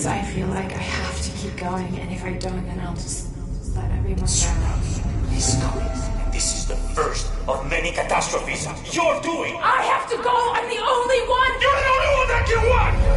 because I feel like I have to keep going, and if I don't, then I'll just let everyone down. He's coming, and this is the first of many catastrophes you're doing! I have to go! I'm the only one! You're the only one that can what?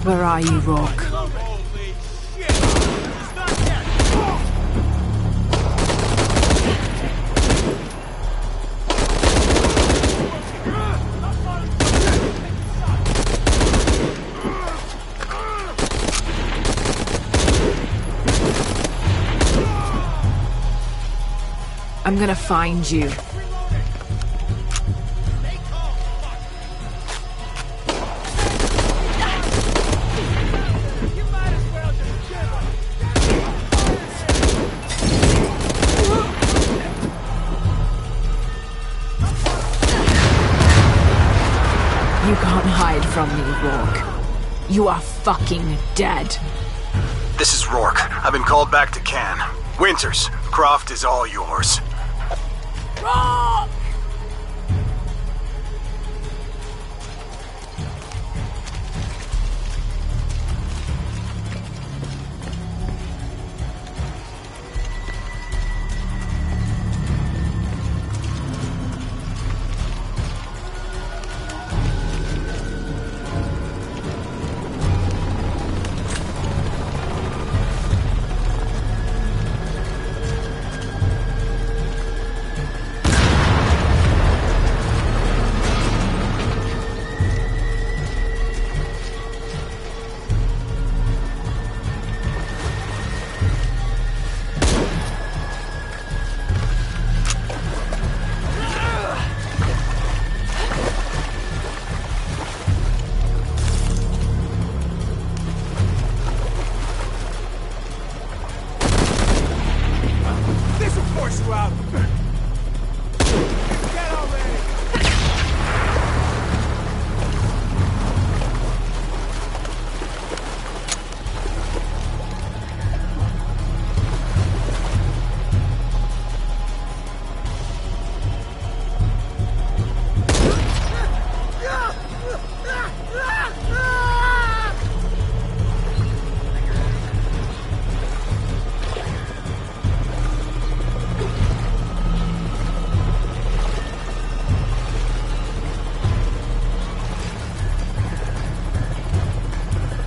Where are you, Rourke? I'm gonna find you. You can't hide from me, Rourke. You are fucking dead. This is Rourke. I've been called back to Cannes. Winters, Croft is all yours. Rourke! force you out! Get already!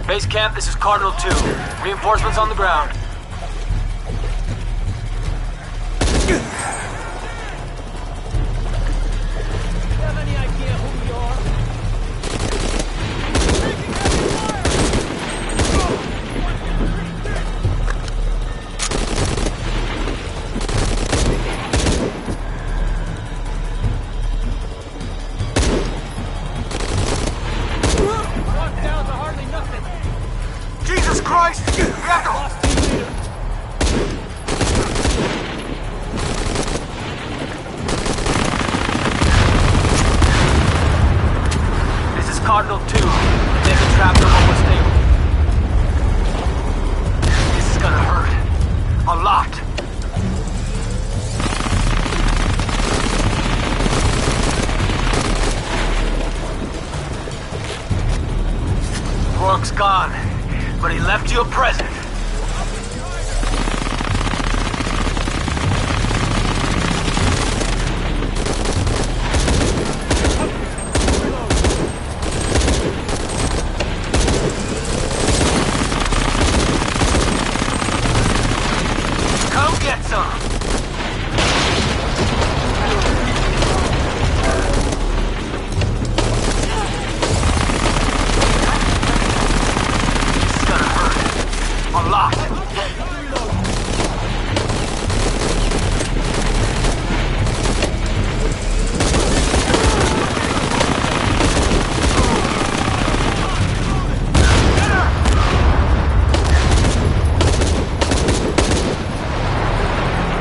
Base camp, this is Cardinal 2. Reinforcements on the ground. Have any idea who you are? Lockdowns are hardly nothing. Jesus Christ! We have to... Lost team leader. This is Cardinal 2. They've been trapped on what was stable. This is gonna hurt. A lot. Rourke's gone, but he left you a present. Come get some. This is gonna hurt. A lot.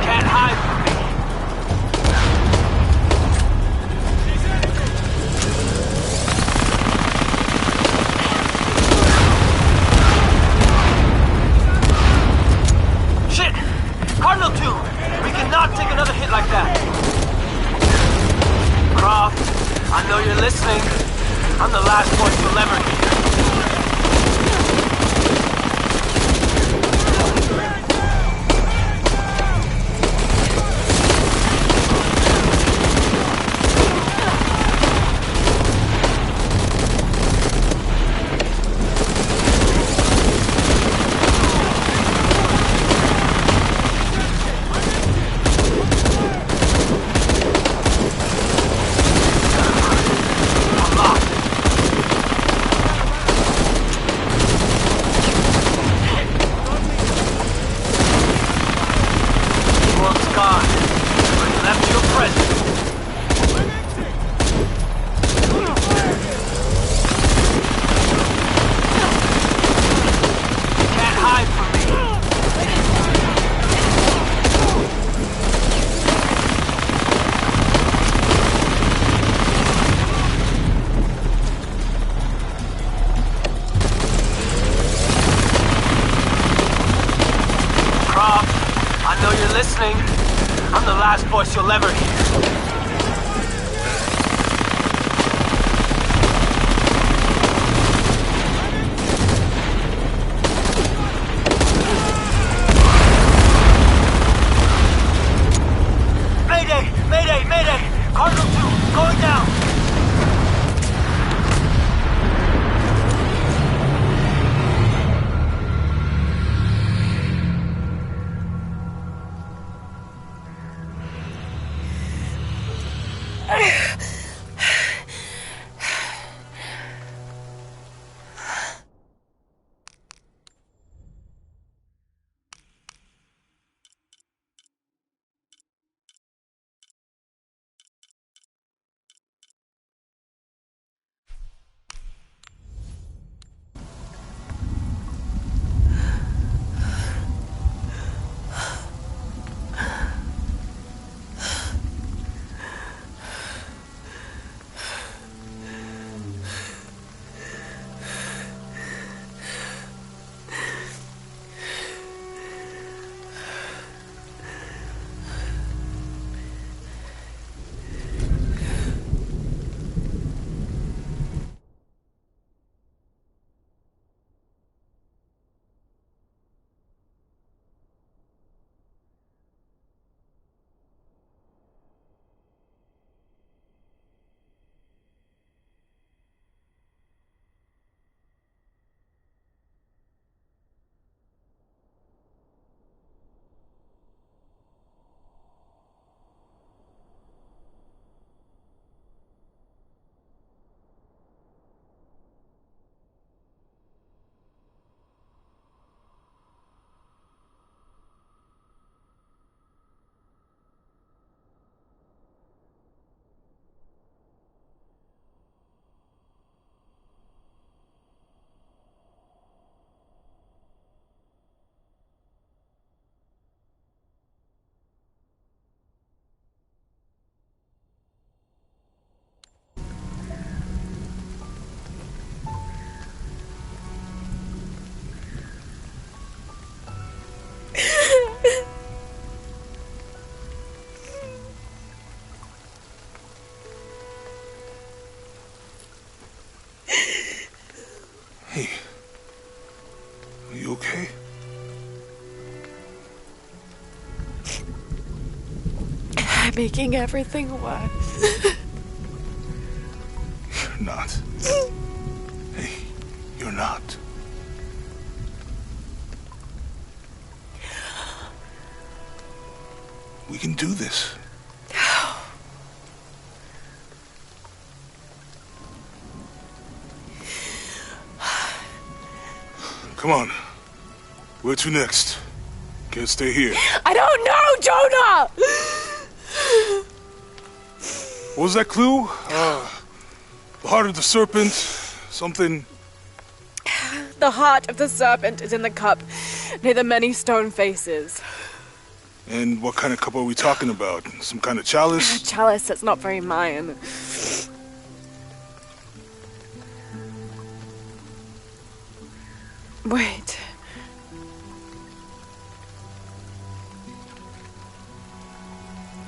Can't hide from me. Shit! Cardinal 2! We cannot take another hit like that! Croft, I know you're listening. I'm the last voice you'll ever hear. A lot. Rourke's gone, but he left you a present. Can't hide from me. Croft, I know you're listening. I'm the last voice you'll ever hear. Mayday! Mayday! Mayday! Cardinal 2, going down! making everything worse. You're not. Hey, you're not. We can do this. Come on. Where to next? Can't stay here. I don't know, Jonah! What was that clue? The heart of the serpent. Something. The heart of the serpent is in the cup, near the many stone faces. And what kind of cup are we talking about? Some kind of chalice? A chalice that's not very Mayan. Wait.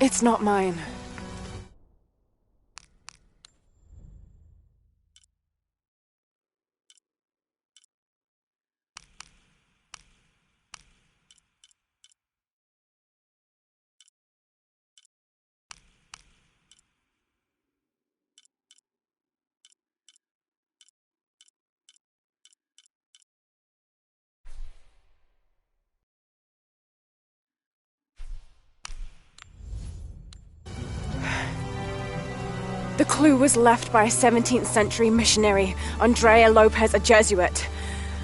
It's not mine. The clue was left by a 17th century missionary, Andrea Lopez, a Jesuit.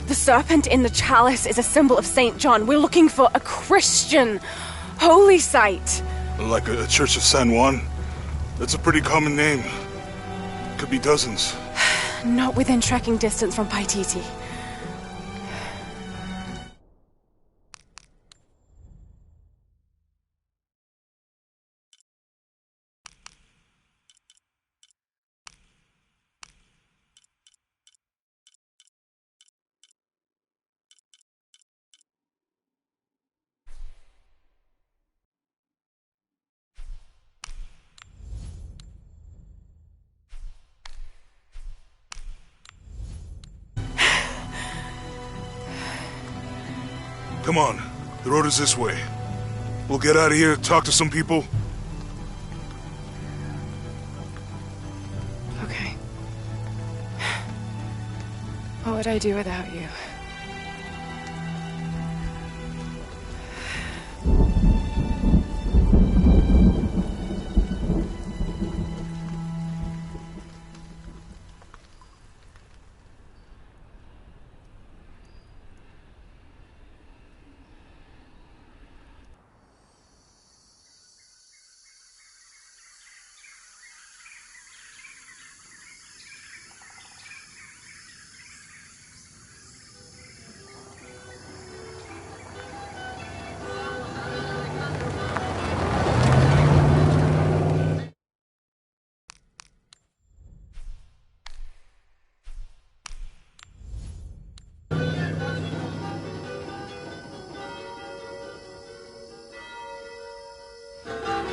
The serpent in the chalice is a symbol of St. John. We're looking for a Christian holy site. Like a Church of San Juan? That's a pretty common name. Could be dozens. Not within trekking distance from Paititi. Come on. The road is this way. We'll get out of here, talk to some people. Okay. What would I do without you?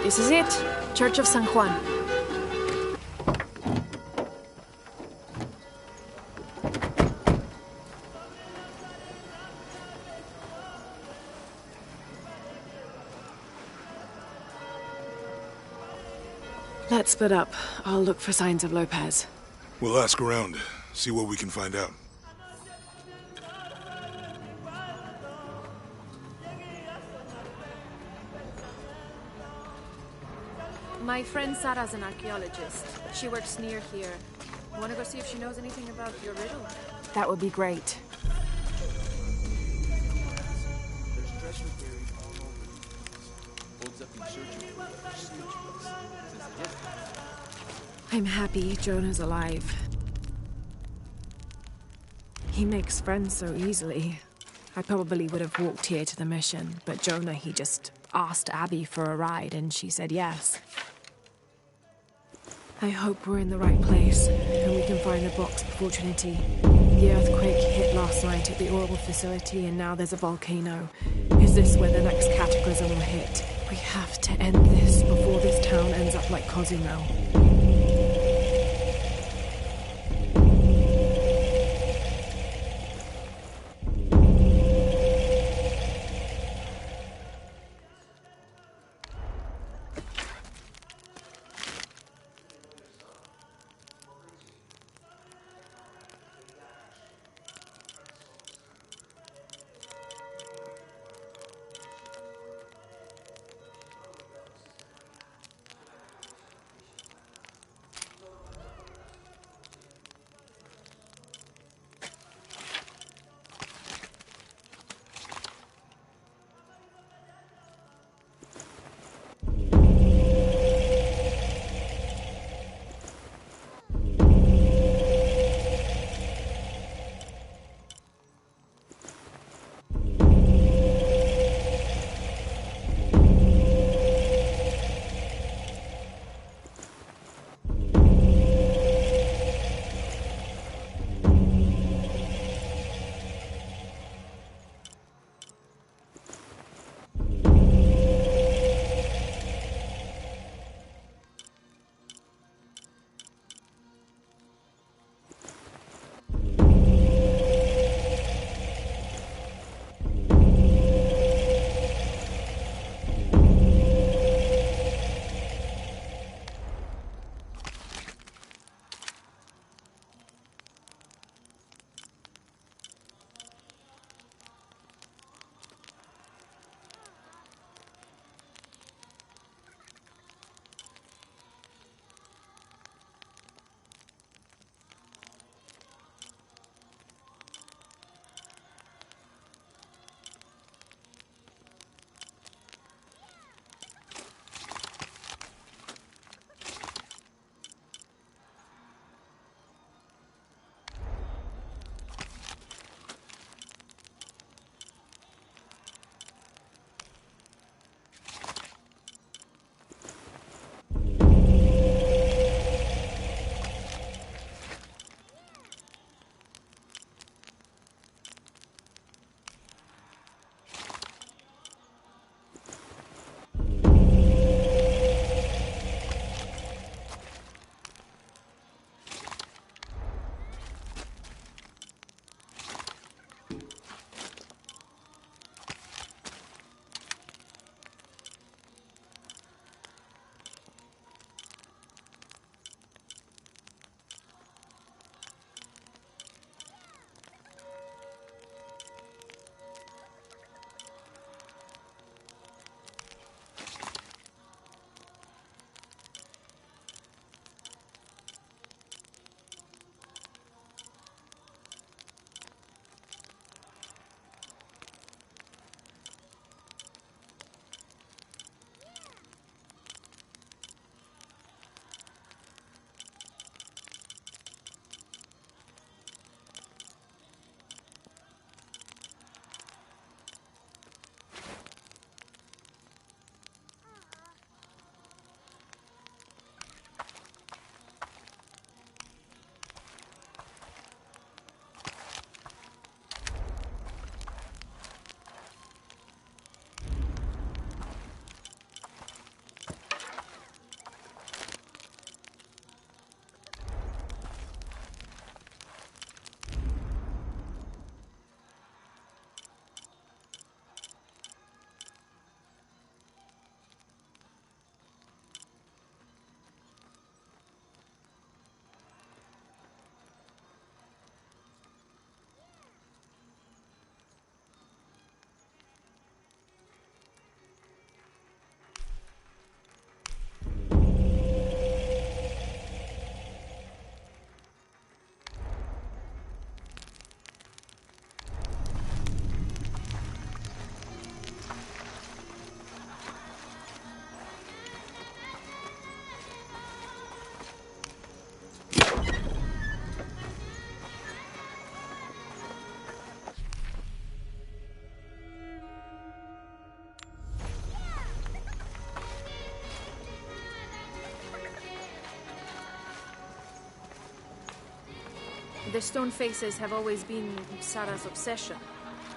This is it. Church of San Juan. Let's split up. I'll look for signs of Lopez. We'll ask around, see what we can find out. My friend Sarah's an archaeologist. She works near here. Wanna go see if she knows anything about your riddle? That would be great. I'm happy Jonah's alive. He makes friends so easily. I probably would have walked here to the mission, but Jonah, he just asked Abby for a ride and she said yes. I hope we're in the right place and we can find the box before Trinity. The earthquake hit last night at the oil facility and now there's a volcano. Is this where the next cataclysm will hit? We have to end this before this town ends up like Cozumel. The stone faces have always been Sarah's obsession.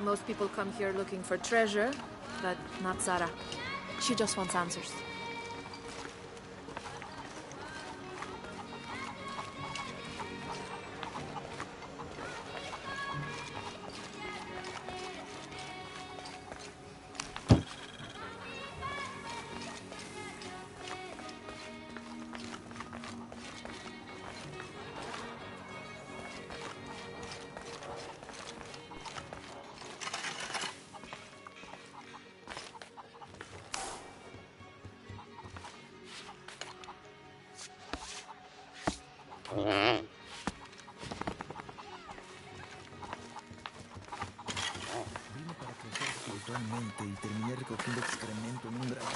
Most people come here looking for treasure, but not Sarah. She just wants answers. Y terminé recogiendo excremento en un dragón.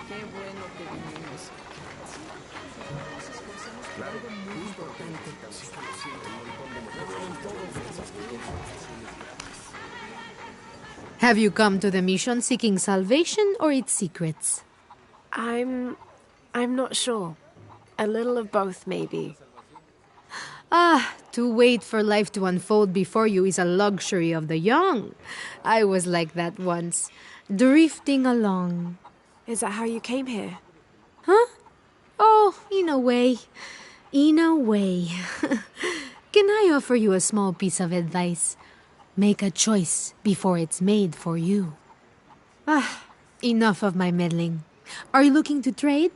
Qué bueno que vinimos. Claro, muy importante. Sí que lo siento. Have you come to the mission seeking salvation or its secrets? I'm not sure. A little of both, maybe. Ah, to wait for life to unfold before you is a luxury of the young. I was like that once, drifting along. Is that how you came here? Huh? Oh, in a way. In a way. Can I offer you a small piece of advice? Make a choice before it's made for you. Ah, enough of my meddling. Are you looking to trade?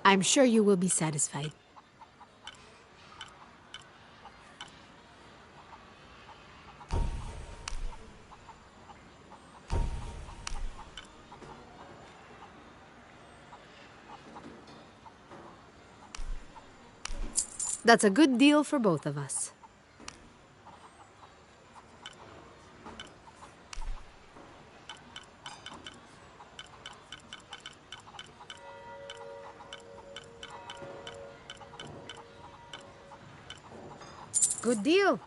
I'm sure you will be satisfied. That's a good deal for both of us. Good deal.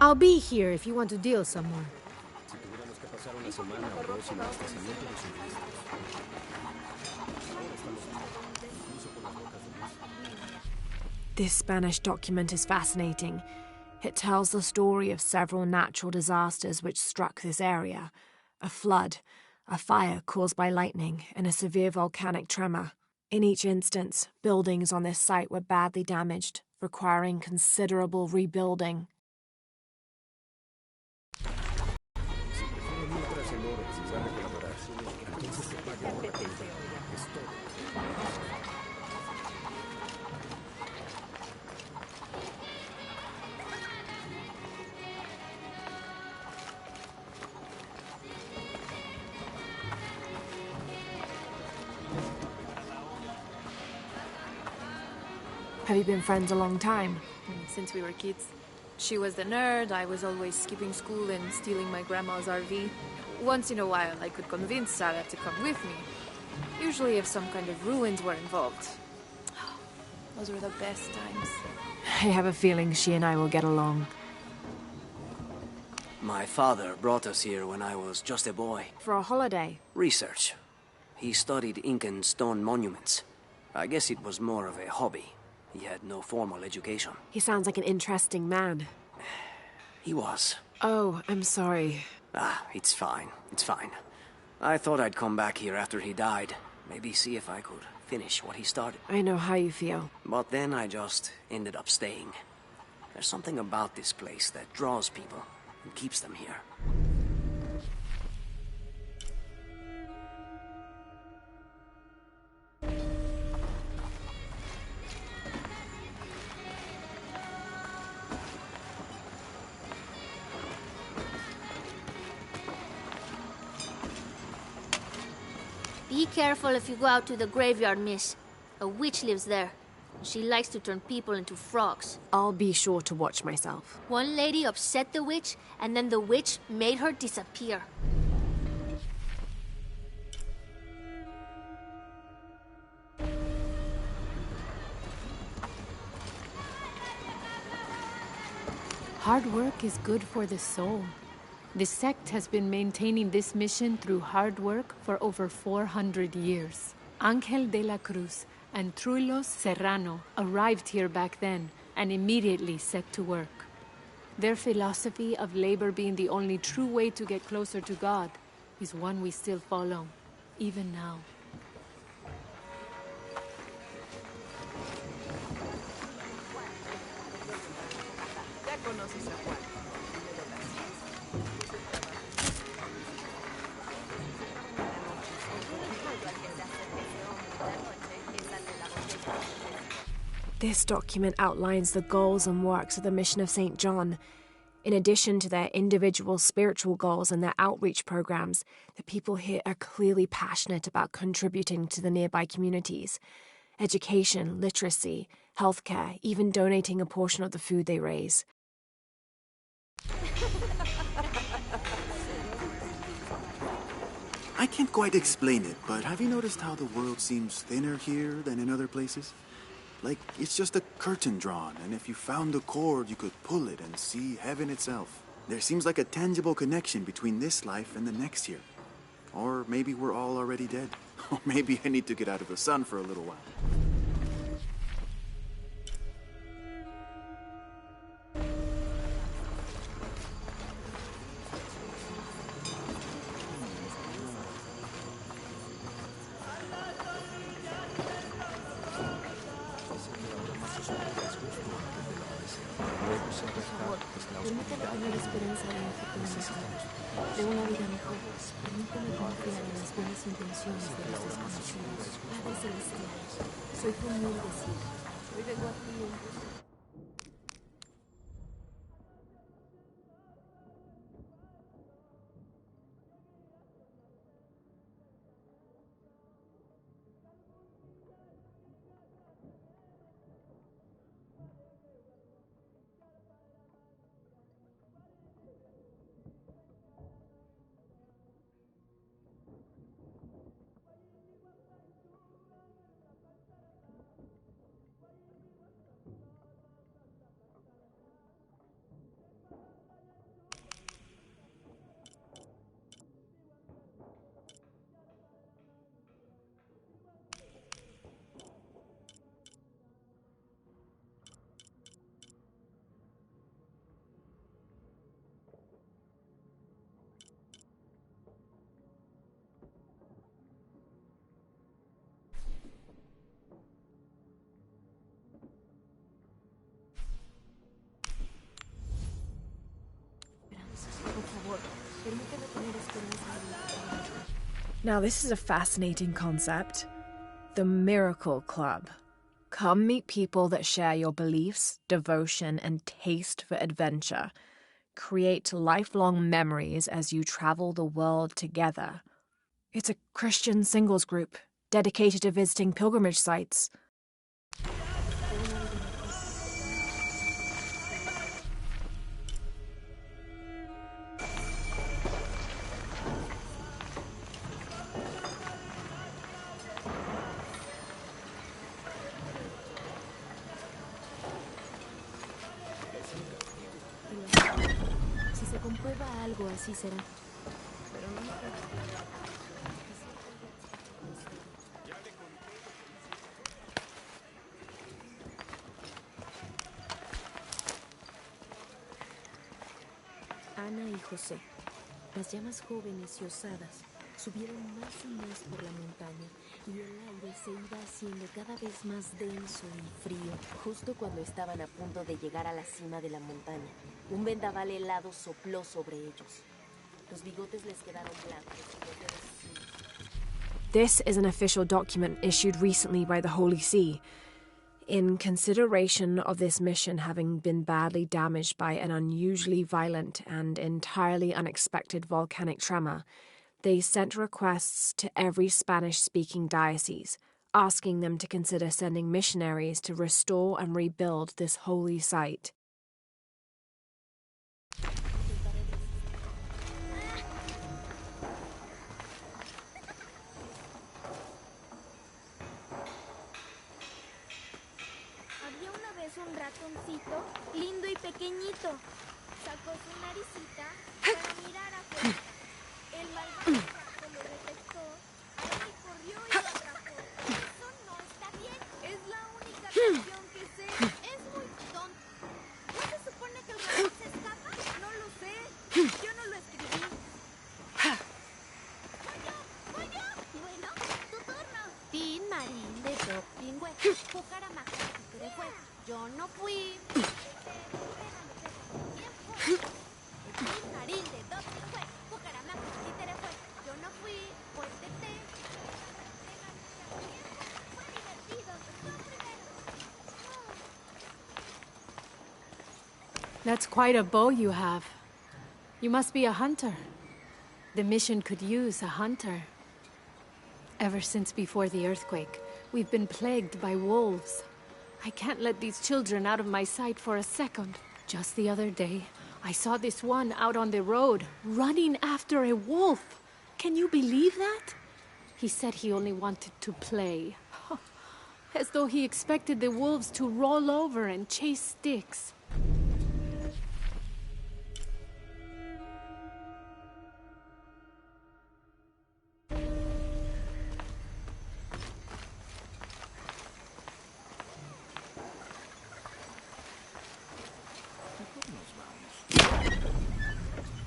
I'll be here if you want to deal some more. This Spanish document is fascinating. It tells the story of several natural disasters which struck this area. A flood, a fire caused by lightning, and a severe volcanic tremor. In each instance, buildings on this site were badly damaged, requiring considerable rebuilding. Have you been friends a long time? Since we were kids. She was the nerd, I was always skipping school and stealing my grandma's RV. Once in a while, I could convince Sarah to come with me. Usually if some kind of ruins were involved. Those were the best times. I have a feeling she and I will get along. My father brought us here when I was just a boy. For a holiday? Research. He studied Incan stone monuments. I guess it was more of a hobby. He had no formal education. He sounds like an interesting man. He was. Oh, I'm sorry. It's fine. It's fine. I thought I'd come back here after he died. Maybe see if I could finish what he started. I know how you feel. But then I just ended up staying. There's something about this place that draws people and keeps them here. Be careful if you go out to the graveyard, miss. A witch lives there. She likes to turn people into frogs. I'll be sure to watch myself. One lady upset the witch, and then the witch made her disappear. Hard work is good for the soul. The sect has been maintaining this mission through hard work for over 400 years. Angel de la Cruz and Truilos Serrano arrived here back then and immediately set to work. Their philosophy of labor being the only true way to get closer to God is one we still follow, even now. This document outlines the goals and works of the Mission of St. John. In addition to their individual spiritual goals and their outreach programs, the people here are clearly passionate about contributing to the nearby communities. Education, literacy, healthcare, even donating a portion of the food they raise. I can't quite explain it, but have you noticed how the world seems thinner here than in other places? Like, it's just a curtain drawn, and if you found the cord, you could pull it and see heaven itself. There seems like a tangible connection between this life and the next here. Or maybe we're all already dead. Or maybe I need to get out of the sun for a little while. Permíteme tener esperanza de un futuro mejor, de una vida mejor. Permíteme confiar en las buenas intenciones de los desconocidos. Padre Celestial, soy tu humilde siervo. Hoy vengo a ti en busca. Now, this is a fascinating concept. The Miracle Club. Come meet people that share your beliefs, devotion, and taste for adventure. Create lifelong memories as you travel the world together. It's a Christian singles group dedicated to visiting pilgrimage sites. Si se comprueba algo, así será. Ana y José, las llamas jóvenes y osadas, subieron más y más por la montaña y el aire se iba haciendo cada vez más denso y frío. Justo cuando estaban a punto de llegar a la cima de la montaña, un vendaval helado sopló sobre ellos. Los bigotes les quedaron blancos y los dedos azules. This is an official document issued recently by the Holy See. In consideration of this mission having been badly damaged by an unusually violent and entirely unexpected volcanic tremor, they sent requests to every Spanish-speaking diocese, asking them to consider sending missionaries to restore and rebuild this holy site. Había una vez un ratoncito, lindo y pequeñito. Sacó su naricita para mirar afuera. El malvado gato lo detectó, y corrió y lo atrapó. Eso no está bien. Es la única canción que sé. Es muy tonto. ¿No se supone que el ratón se escapa? No lo sé. Yo no lo escribí. ¡Voy yo! Bueno, tu turno. Tin Marín de Top Pingüe. Pucaramaca, títere fue. Yo no fui. Tin Marín de Top Pingüe. Pucaramaca, títere fue. Yo no fui. Pues tete. Fue divertido. Tú primero. That's quite a bow you have. You must be a hunter. The mission could use a hunter. Ever since before the earthquake, we've been plagued by wolves. I can't let these children out of my sight for a second. Just the other day, I saw this one out on the road, running after a wolf. Can you believe that? He said he only wanted to play. As though he expected the wolves to roll over and chase sticks.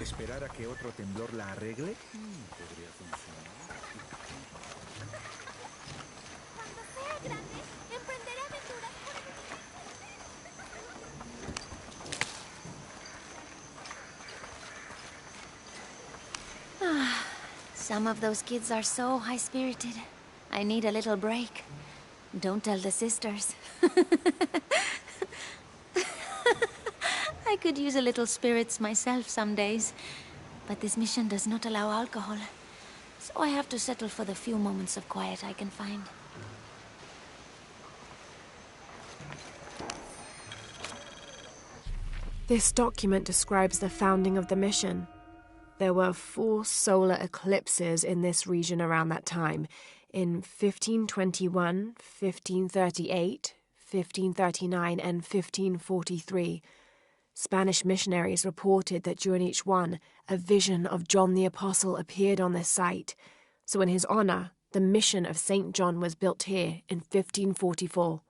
¿Esperar a que otro temblor la arregle? Podría funcionar. Cuando sea grande, emprenderé aventuras por Some of those kids are so high-spirited. I need a little break. Don't tell the sisters. I could use a little spirits myself some days, but this mission does not allow alcohol, so I have to settle for the few moments of quiet I can find. This document describes the founding of the mission. There were 4 solar eclipses in this region around that time, in 1521, 1538, 1539, and 1543. Spanish missionaries reported that during each one, a vision of John the Apostle appeared on this site. So in his honor, the mission of St. John was built here in 1544.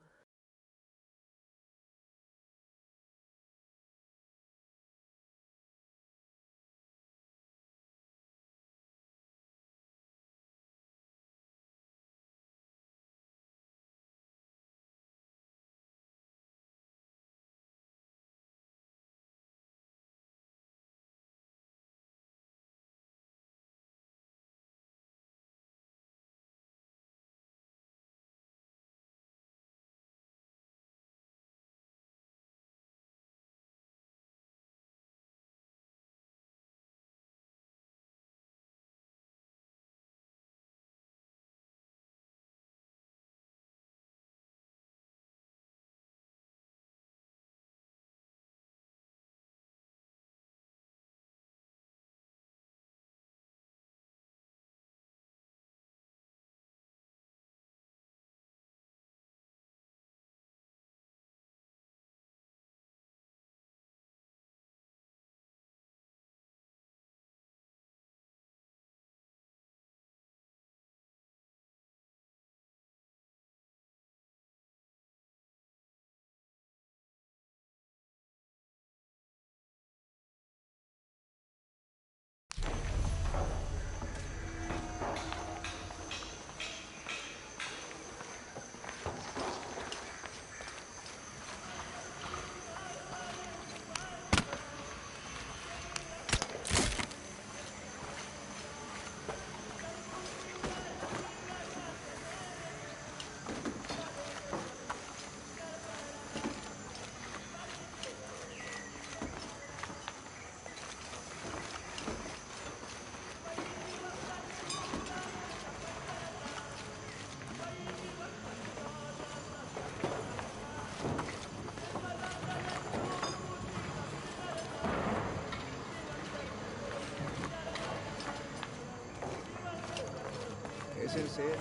serio.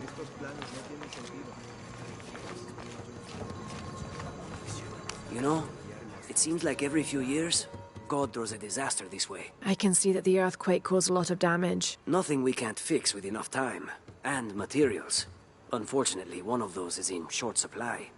Estos planos no tienen sentido. You know, it seems like every few years, God throws a disaster this way. I can see that the earthquake caused a lot of damage. Nothing we can't fix with enough time. And materials. Unfortunately, one of those is in short supply.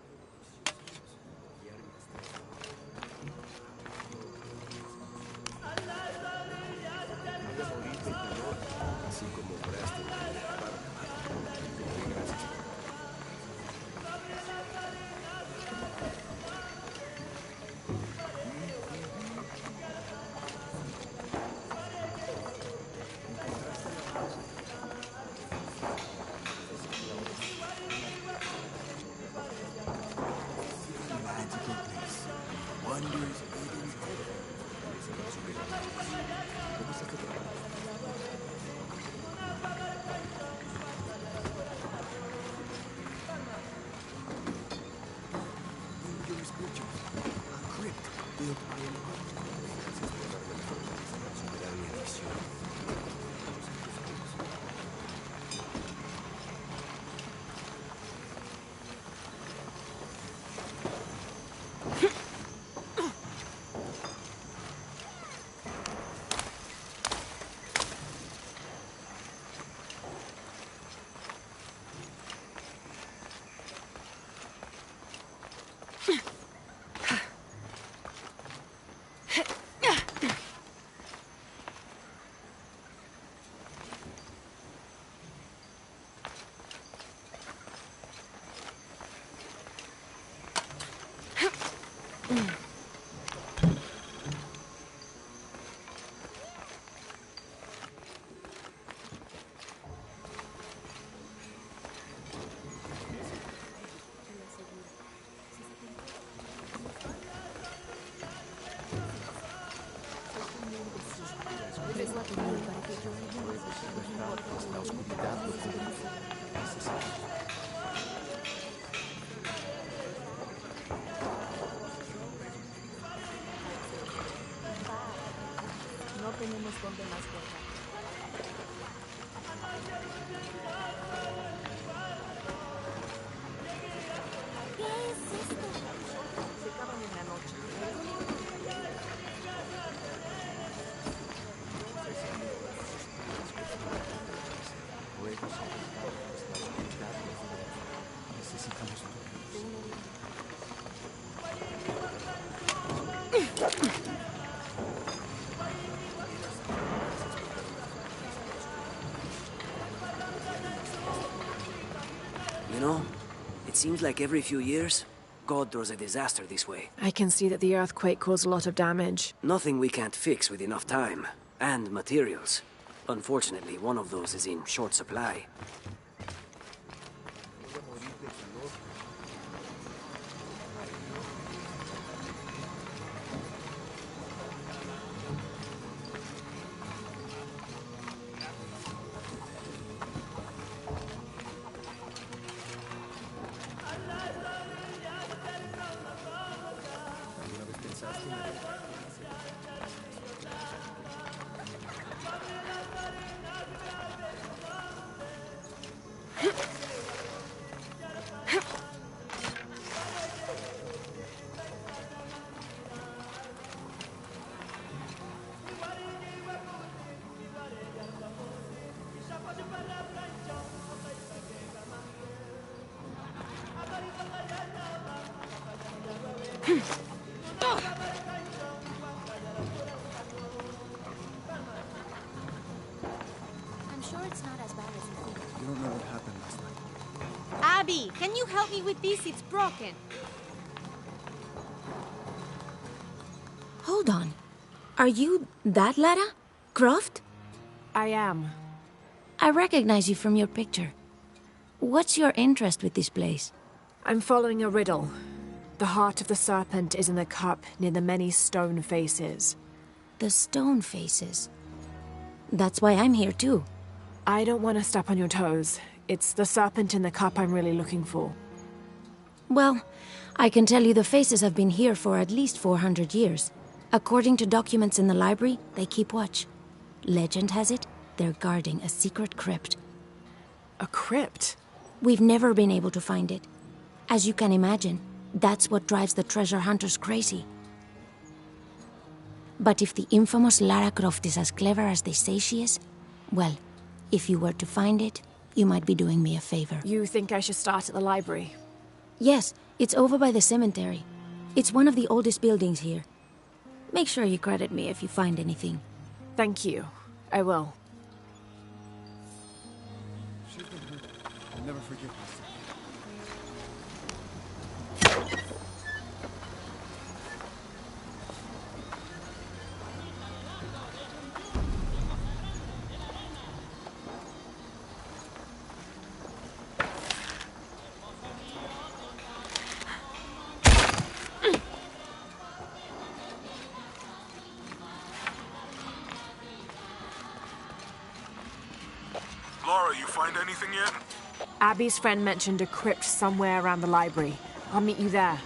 No tenemos dónde más guardar. ¿Qué es esto? Se acaban en la noche. You know, it seems like every few years, God throws a disaster this way. I can see that the earthquake caused a lot of damage. Nothing we can't fix with enough time. And materials. Unfortunately, one of those is in short supply. I'm sure it's not as bad as you think. You don't know what happened last night. Abby, can you help me with this? It's broken. Hold on. Are you that Lara? Croft? I am. I recognize you from your picture. What's your interest with this place? I'm following a riddle. The heart of the serpent is in the cup near the many stone faces. The stone faces. That's why I'm here too. I don't want to step on your toes. It's the serpent in the cup I'm really looking for. Well, I can tell you the faces have been here for at least 400 years. According to documents in the library, they keep watch. Legend has it, they're guarding a secret crypt. A crypt? We've never been able to find it. As you can imagine, that's what drives the treasure hunters crazy. But if the infamous Lara Croft is as clever as they say she is, well, if you were to find it, you might be doing me a favor. You think I should start at the library? Yes, it's over by the cemetery. It's one of the oldest buildings here. Make sure you credit me if you find anything. Thank you. I will. I'll never forget this. Laura, you find anything yet? Abby's friend mentioned a crypt somewhere around the library. I'll meet you there.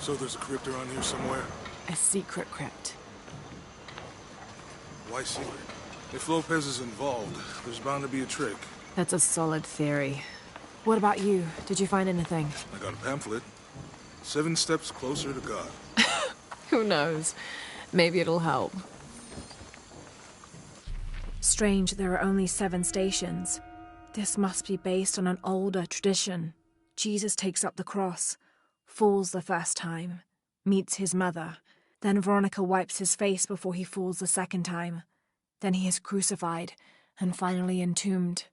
So there's a crypt around here somewhere? A secret crypt. Why secret? If Lopez is involved, there's bound to be a trick. That's a solid theory. What about you? Did you find anything? I got a pamphlet. 7 Steps Closer to God. Who knows? Maybe it'll help. Strange, there are only 7 stations. This must be based on an older tradition. Jesus takes up the cross, falls the first time, meets his mother. Then Veronica wipes his face before he falls the second time. Then he is crucified and finally entombed.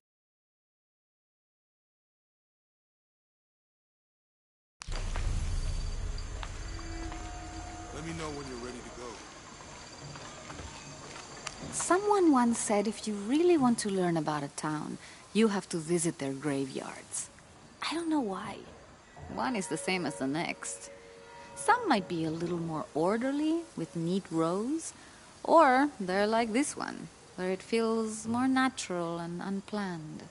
Let me know when you're ready to go. Someone once said if you really want to learn about a town, you have to visit their graveyards. I don't know why. One is the same as the next. Some might be a little more orderly, with neat rows, or they're like this one, where it feels more natural and unplanned.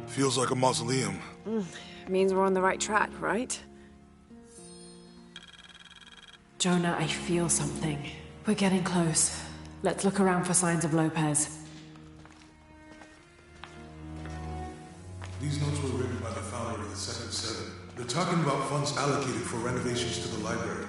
Feels like a mausoleum. Means we're on the right track, right? Jonah, I feel something. We're getting close. Let's look around for signs of Lopez. These notes were written by the founder of the Second Seven. They're talking about funds allocated for renovations to the library.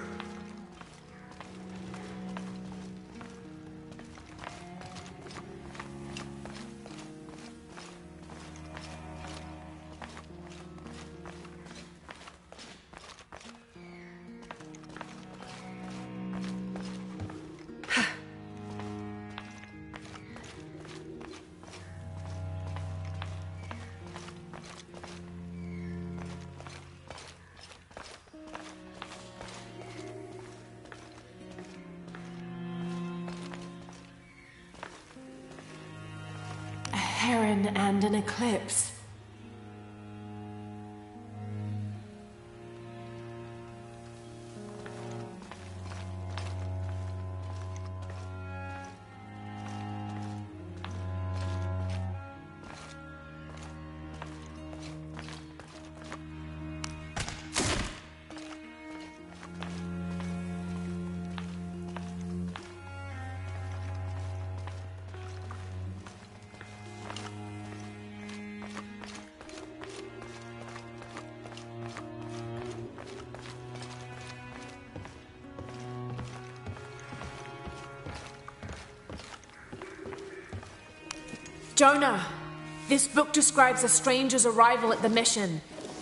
Heron and an eclipse. Jonah, this book describes a stranger's arrival at the mission.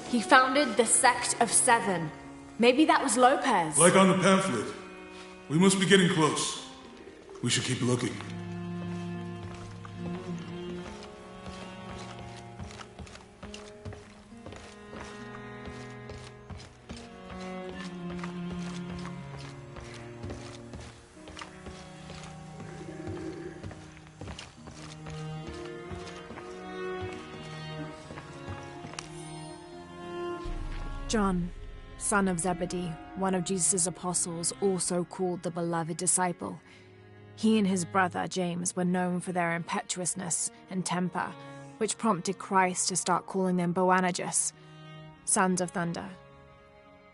He founded the Sect of Seven. Maybe that was Lopez. Like on the pamphlet. We must be getting close. We should keep looking. John, son of Zebedee, one of Jesus' apostles, also called the beloved disciple. He and his brother, James, were known for their impetuousness and temper, which prompted Christ to start calling them Boanerges, sons of thunder.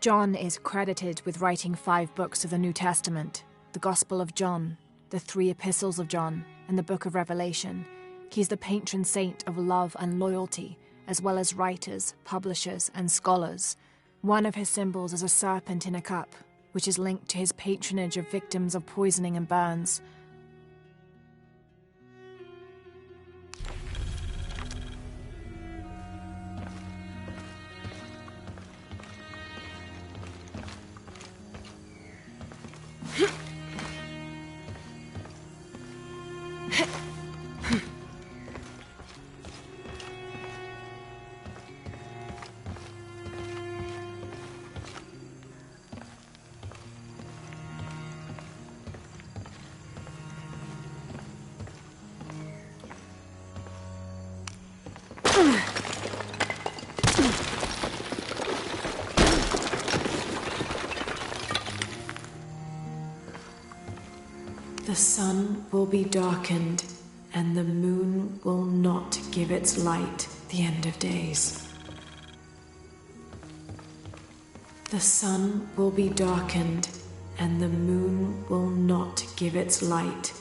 John is credited with writing 5 books of the New Testament, the Gospel of John, the 3 epistles of John, and the Book of Revelation. He's the patron saint of love and loyalty, as well as writers, publishers, and scholars. One of his symbols is a serpent in a cup, which is linked to his patronage of victims of poisoning and burns. The sun will be darkened, and the moon will not give its light, the end of days. The sun will be darkened, and the moon will not give its light.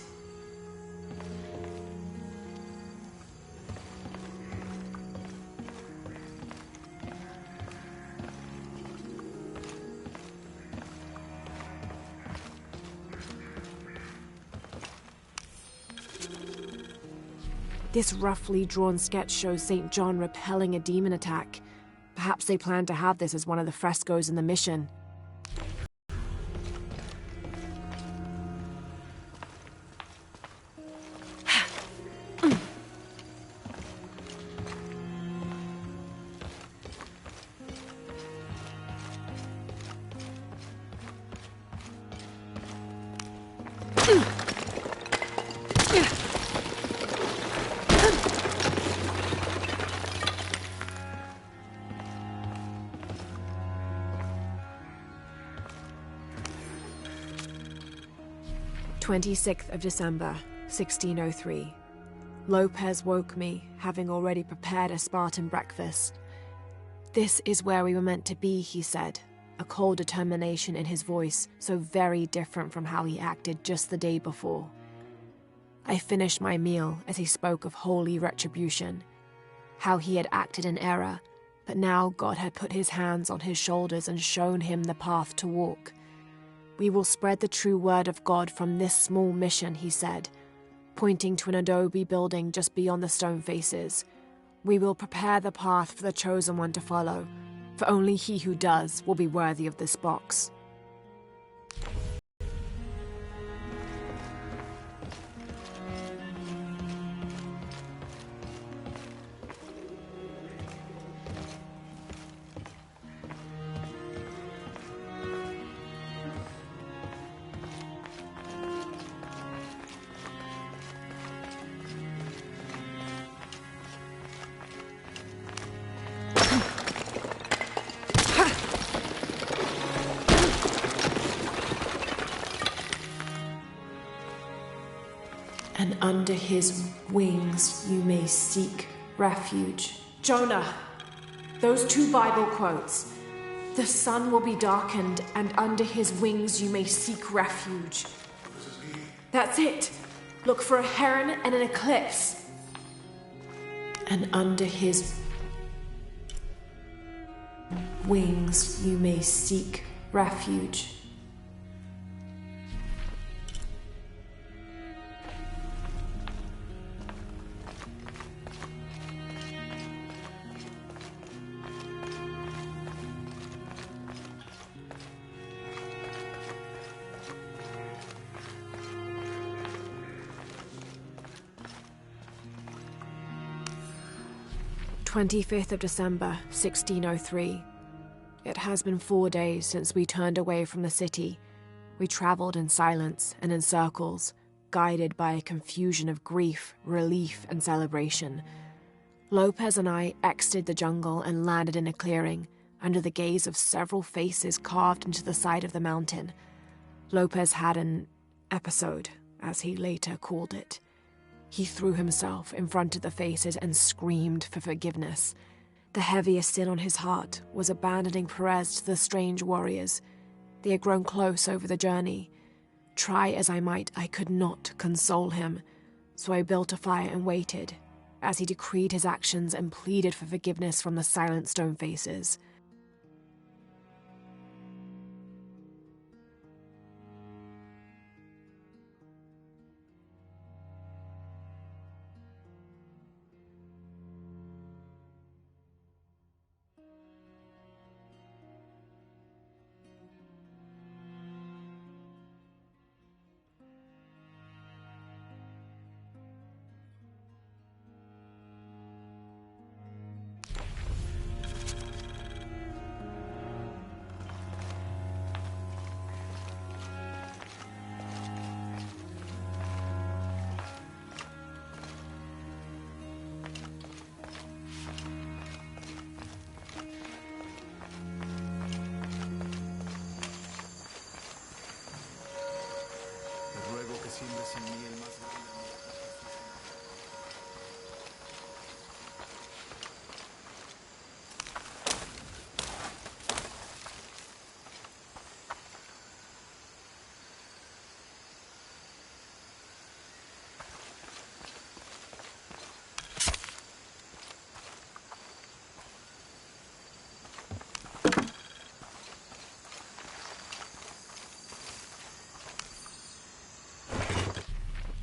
This roughly drawn sketch shows St. John repelling a demon attack. Perhaps they plan to have this as one of the frescoes in the mission. December 1603. Lopez woke me, having already prepared a Spartan breakfast. "This is where we were meant to be," he said, a cold determination in his voice, so very different from how he acted just the day before. I finished my meal as he spoke of holy retribution, how he had acted in error, but now God had put his hands on his shoulders and shown him the path to walk. "We will spread the true word of God from this small mission," he said, pointing to an adobe building just beyond the stone faces. "We will prepare the path for the chosen one to follow, for only he who does will be worthy of this box." "And under his wings you may seek refuge." Jonah! Those 2 Bible quotes. "The sun will be darkened, and under his wings you may seek refuge." That's it! Look for a heron and an eclipse. "And under his wings you may seek refuge." December 25th, 1603. It has been 4 days since we turned away from the city. We traveled in silence and in circles, guided by a confusion of grief, relief, and celebration. Lopez and I exited the jungle and landed in a clearing, under the gaze of several faces carved into the side of the mountain. Lopez had an episode, as he later called it. He threw himself in front of the faces and screamed for forgiveness. The heaviest sin on his heart was abandoning Perez to the strange warriors. They had grown close over the journey. Try as I might, I could not console him, so I built a fire and waited, as he decreed his actions and pleaded for forgiveness from the silent stone faces.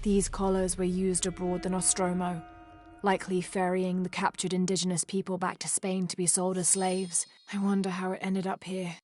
These collars were used aboard the Nostromo, likely ferrying the captured indigenous people back to Spain to be sold as slaves. I wonder how it ended up here.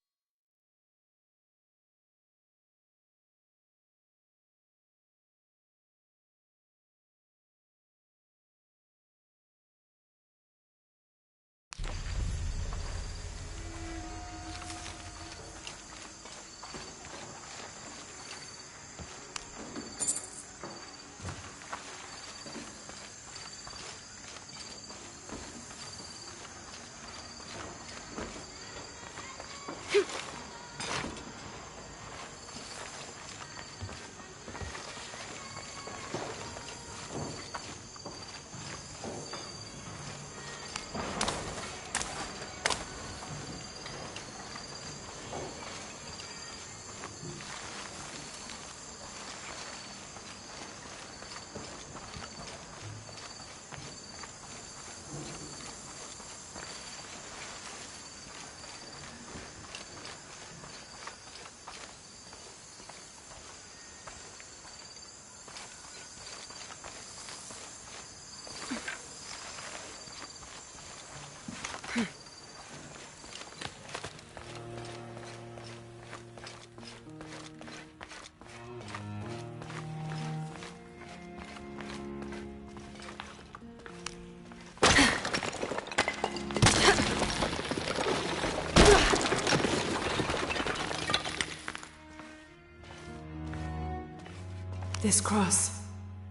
This cross,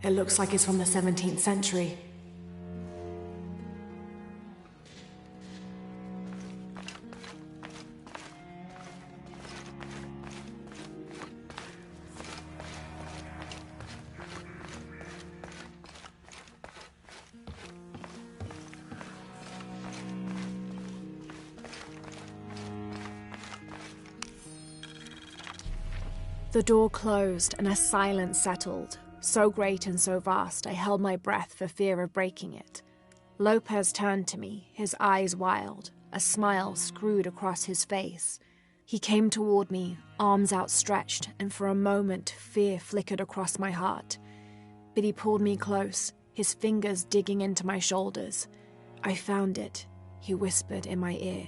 it looks like it's from the 17th century. The door closed and a silence settled, so great and so vast I held my breath for fear of breaking it. Lopez turned to me, his eyes wild, a smile screwed across his face. He came toward me, arms outstretched, and for a moment fear flickered across my heart. But he pulled me close, his fingers digging into my shoulders. I found it, he whispered in my ear,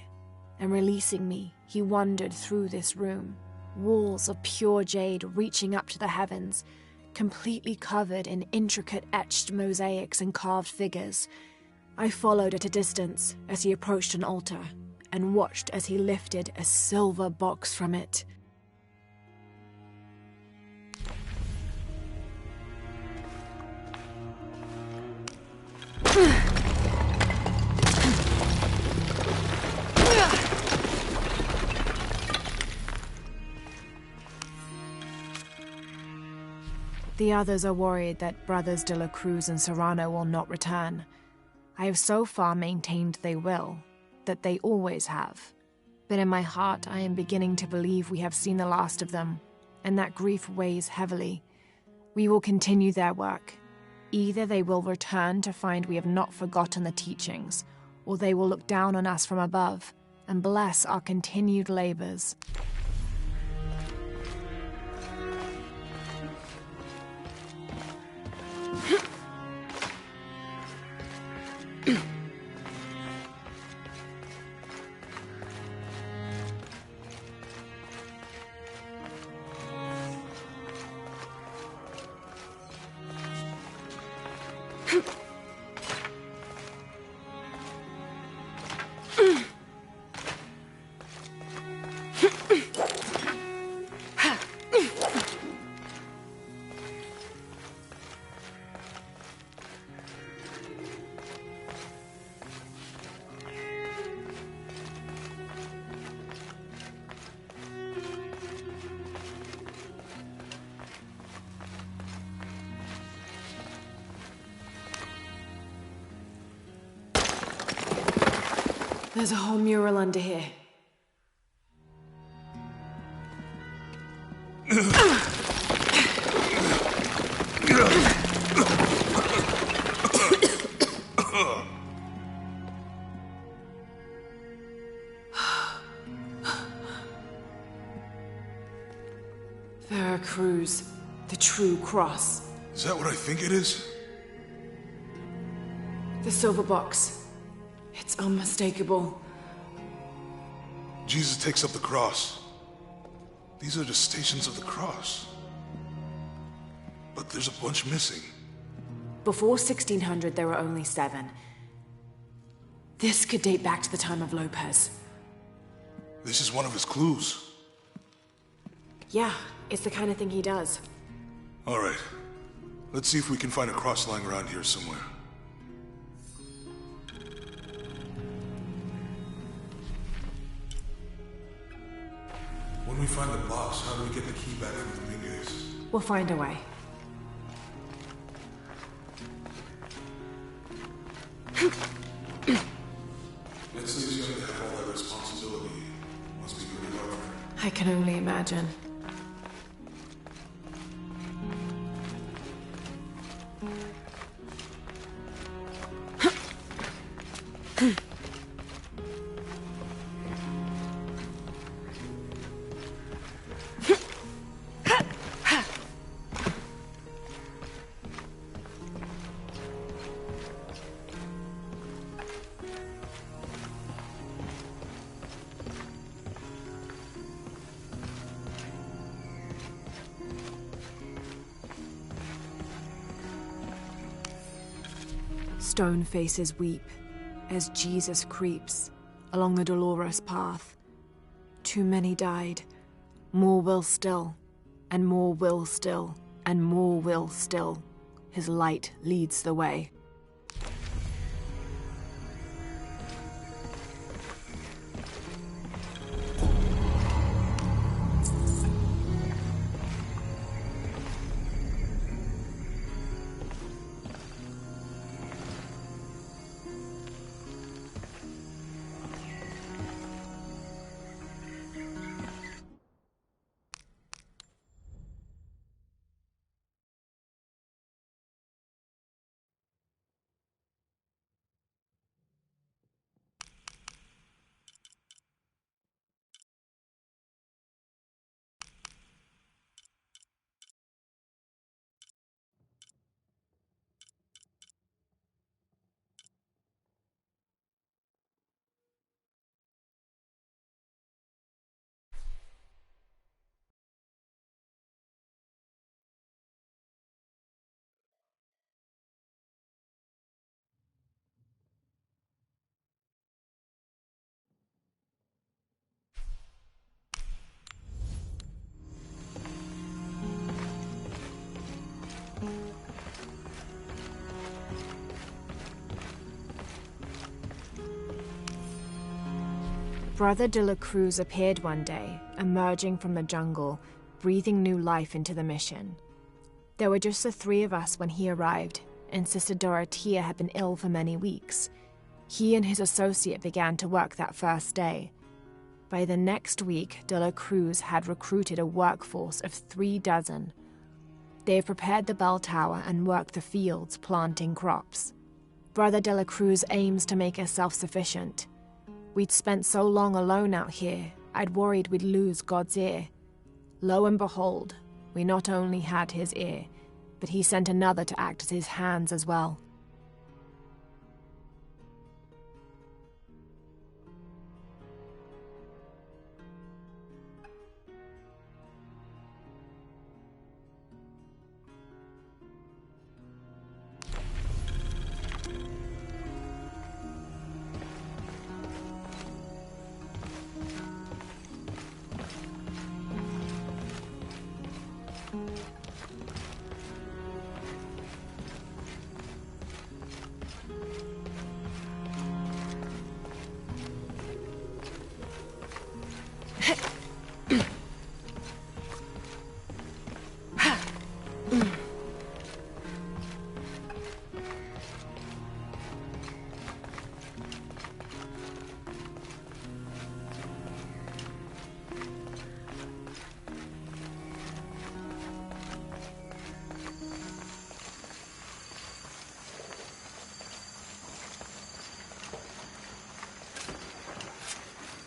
and releasing me, he wandered through this room. Walls of pure jade reaching up to the heavens, completely covered in intricate etched mosaics and carved figures. I followed at a distance as he approached an altar, and watched as he lifted a silver box from it. The others are worried that Brothers de la Cruz and Serrano will not return. I have so far maintained they will, that they always have. But in my heart, I am beginning to believe we have seen the last of them, and that grief weighs heavily. We will continue their work. Either they will return to find we have not forgotten the teachings, or they will look down on us from above and bless our continued labors. There's a whole mural under here. Veracruz, the true cross. Is that what I think it is? The silver box. It's unmistakable. Jesus takes up the cross. These are the stations of the cross. But there's a bunch missing. Before 1600, there were only 7. This could date back to the time of Lopez. This is one of his clues. Yeah, it's the kind of thing he does. All right. Let's see if we can find a cross lying around here somewhere. When we find the box, how do we get the key back from the Dominguez? We'll find a way. Let's leave you to have all that responsibility. Must be pretty hard. I can only imagine. Stone faces weep as Jesus creeps along the dolorous path. Too many died. More will still, and more will still, and more will still. His light leads the way. Brother de la Cruz appeared one day, emerging from the jungle, breathing new life into the mission. There were just the three of us when he arrived, and Sister Dorothea had been ill for many weeks. He and his associate began to work that first day. By the next week, De La Cruz had recruited a workforce of 36. They have prepared the bell tower and worked the fields, planting crops. Brother De La Cruz aims to make us self-sufficient. We'd spent so long alone out here, I'd worried we'd lose God's ear. Lo and behold, we not only had his ear, but he sent another to act as his hands as well.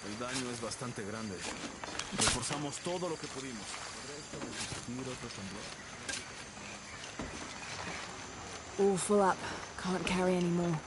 El daño es bastante grande. Reforzamos todo lo que pudimos. ¿Podrá esto resistir otro temblor? All full up. Can't carry any more.